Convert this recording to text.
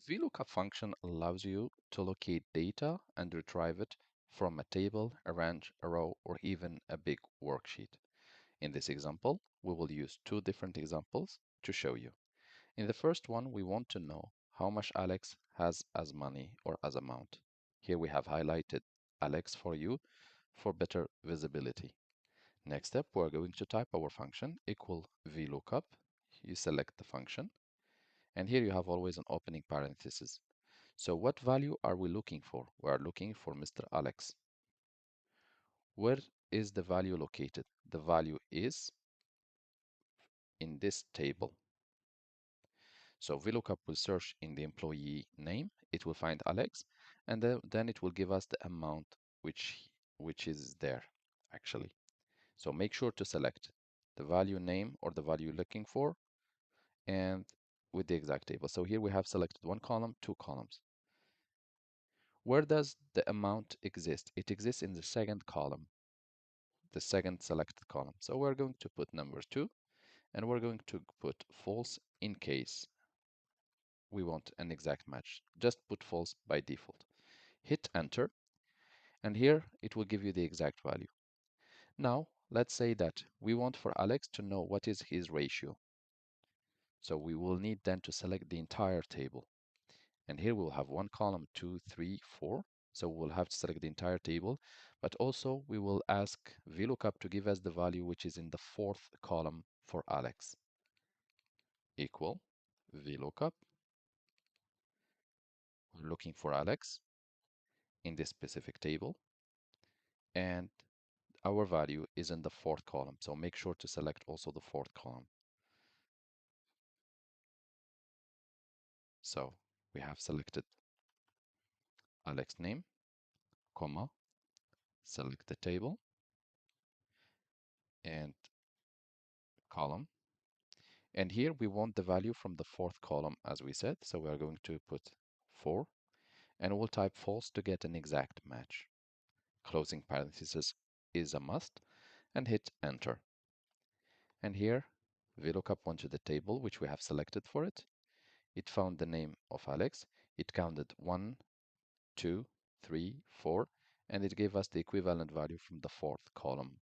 Vlookup function allows you to locate data and retrieve it from a table, a range, a row, or even a big worksheet. In this example, we will use two different examples to show you. In the first one, we want to know how much Alex has as money or as amount. Here we have highlighted Alex for you for better visibility. Next step, we're going to type our function equal vlookup. You select the function, and here you have always an opening parenthesis. So what value are we looking for? We are looking for Mr. Alex. Where is the value located? The value is in this table. So VLOOKUP will search in the employee name, it will find Alex, and then it will give us the amount which is there actually. So make sure to select the value name or the value you're looking for and with the exact table. So here we have selected one column, two columns. Where does the amount exist? It exists in the second column, the second selected column. So we're going to put number 2 and we're going to put false in case we want an exact match. Just put false by default. Hit enter, and here it will give you the exact value. Now, let's say that we want for Alex to know what is his ratio. So we will need then to select the entire table. And here we'll have one column, 2, 3, 4. So we'll have to select the entire table, but also we will ask VLOOKUP to give us the value which is in the fourth column for Alex. Equal VLOOKUP. We're looking for Alex in this specific table, and our value is in the fourth column. So make sure to select also the fourth column. So we have selected Alex name, comma, select the table and column. And here we want the value from the fourth column as we said. So we are going to put 4 and we'll type false to get an exact match. Closing parenthesis is a must and hit enter. And here VLOOKUP went to the table which we have selected for it. It found the name of Alex. It counted 1, 2, 3, 4, and it gave us the equivalent value from the fourth column